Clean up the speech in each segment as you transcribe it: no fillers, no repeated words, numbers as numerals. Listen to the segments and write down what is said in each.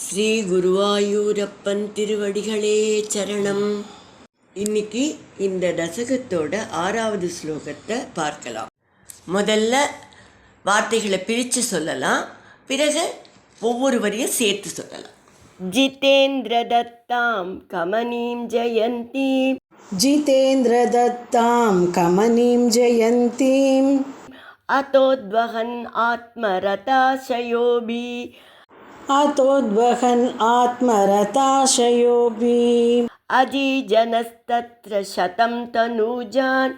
ஸ்ரீ குருவாயூரப்பன் திருவடிகளே சரணம். இன்னைக்கு இந்த தசகத்தோட 6வது ஸ்லோகத்தை பார்க்கலாம். முதல்ல வார்த்தைகளை பிரித்து சொல்லலாம், பிறகு ஒவ்வொரு வரியும் சேர்த்து சொல்லலாம். ஜிதேந்திர தத்தாம் கமனீம் ஜெயந்தீம், ஜிதேந்திர தத்தாம் கமனீம் ஜெயந்தீம், அதோத்வகன் ஆத்மரதாசயோபி, அதோத்வகன் ஆத்மரதாசயோபி, அஜீஜனஸ்தத்ர சதம் தனூஜான்,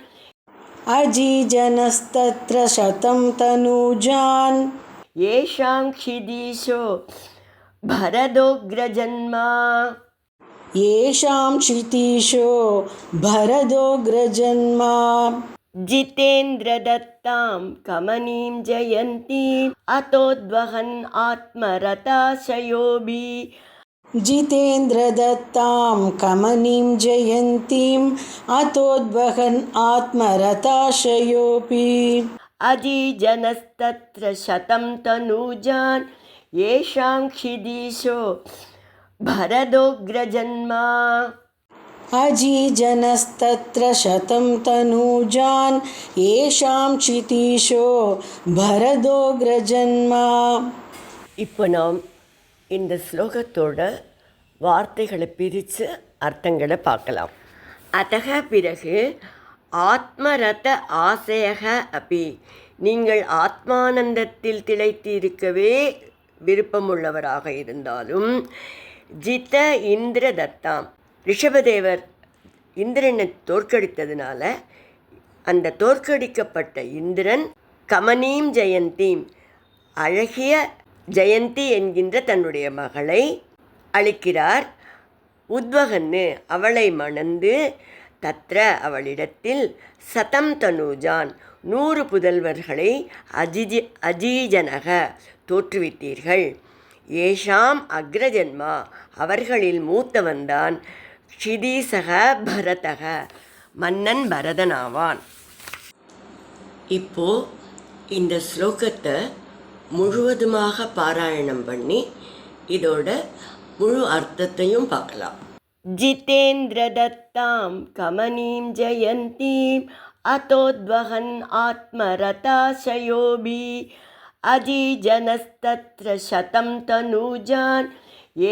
அஜீஜனஸ்தத்ர சதம் தனூஜான், ஏஷாம் க்ஷிதீஷோ பரதோக்ரஜன்மா, ஏஷாம் க்ஷிதீஷோ பரதோக்ரஜன்மா, ஜிதேந்திர தத்தாம் கமனீம் ஜெயந்தீம், அதோத்வகன் ஆத்மரதாசயோபி, ஜிதேந்திர தத்தாம் கமனீம் ஜெயந்தீம், அதோத்வகன் ஆத்மரதாசயோபி, அஜீஜனஸ்தத்ர சதம் தனூஜான், ஏஷாம் க்ஷிதீஷோ பரதோக்ரஜன்மா, அஜீஜனஸ்தத்ர சதம் தனூஜான், ஏஷாம் க்ஷிதீஷோ பரதோக்ரஜன்மா. இப்போ நாம் இந்த ஸ்லோகத்தோட வார்த்தைகளை பிரித்து அர்த்தங்களை பார்க்கலாம். அதக பிறகு ஆத்மரத ஆசையக அப்பி, நீங்கள் ஆத்மானந்தத்தில் திளைத்திருக்கவே விருப்பமுள்ளவராக இருந்தாலும், ஜித இந்திர தத்தாம், ரிஷபதேவர் இந்திரனை தோற்கடித்ததுனால அந்த தோற்கடிக்கப்பட்ட இந்திரன் கமனீம் ஜெயந்தீம், அழகிய ஜெயந்தி என்கின்ற தன்னுடைய மகளை அளிக்கிறார். உத்வகன்னு, அவளை மணந்து, தத்ர அவளிடத்தில், சதம் தனூஜான், 100 புதல்வர்களை அஜீஜனக தோற்றுவித்தீர்கள். ஏஷாம் அக்ரஜன்மா, அவர்களில் மூத்தவன்தான் க்ஷிதீசக பரதக, மன்னன் பரதனாவான். இப்போ இந்த ஸ்லோகத்தை முழுவதுமாக பாராயணம் பண்ணி இதோட முழு அர்த்தத்தையும் பார்க்கலாம். ஜிதேந்திர தத்தாம் கமனீம் ஜெயந்தீம், அதோத்வகன் ஆத்மரதாசயோபி, அஜீஜனஸ்தத்ர சதம் தனூஜான்,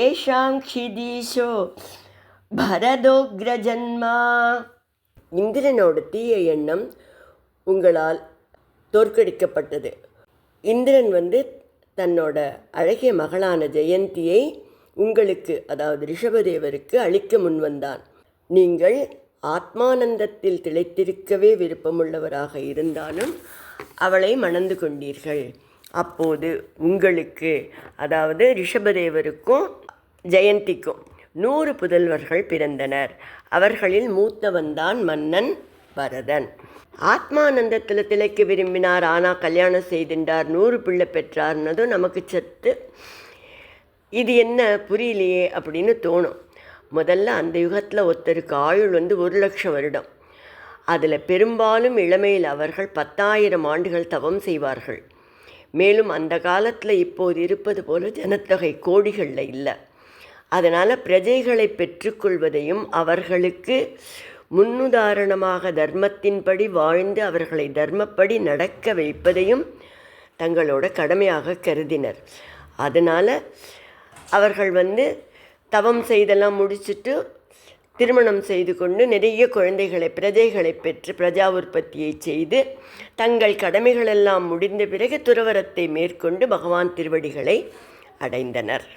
ஏஷாம் க்ஷிதீஷோ பரதோக்ரஜன்மா. இந்திரனோட தீய எண்ணம் உங்களால் தோற்கடிக்கப்பட்டது. இந்திரன் தன்னோட அழகிய மகளான ஜெயந்தியை உங்களுக்கு, அதாவது ரிஷபதேவருக்கு அளிக்க முன்வந்தான். நீங்கள் ஆத்மானந்தத்தில் திளைத்திருக்கவே விருப்பமுள்ளவராக இருந்தாலும் அவளை மணந்து கொண்டீர்கள். அப்போது உங்களுக்கு, அதாவது ரிஷபதேவருக்கும் ஜெயந்திக்கும் 100 புதல்வர்கள் பிறந்தனர். அவர்களில் மூத்தவன்தான் மன்னன் பரதன். ஆத்மானந்தத்தில் திளைக்க விரும்பினார், ஆனால் கல்யாணம் செய்தின்றார், 100 பிள்ளை பெற்றார்னதும் நமக்கு சத்து இது என்ன புரியலையே அப்படின்னு தோணும். முதல்ல அந்த யுகத்தில் ஒருத்தருக்கு ஆயுள் 1,00,000 வருடம். அதில் பெரும்பாலும் இளமையில் அவர்கள் 10,000 ஆண்டுகள் தவம் செய்வார்கள். மேலும் அந்த காலத்தில் இப்போது இருப்பது போல ஜனத்தொகை கோடிகளில் இல்லை. அதனால் பிரஜைகளை பெற்றுக்கொள்வதையும் அவர்களுக்கு முன்னுதாரணமாக தர்மத்தின்படி வாழ்ந்து அவர்களை தர்மப்படி நடக்க வைப்பதையும் தங்களோட கடமையாக கருதினர். அதனால் அவர்கள் தவம் செய்தெல்லாம் முடிச்சுட்டு திருமணம் செய்து கொண்டு நிறைய குழந்தைகளை, பிரஜைகளை பெற்று பிரஜா உற்பத்தியை செய்து தங்கள் கடமைகளெல்லாம் முடிந்த பிறகு துறவரத்தை மேற்கொண்டு பகவான் திருவடிகளை அடைந்தனர்.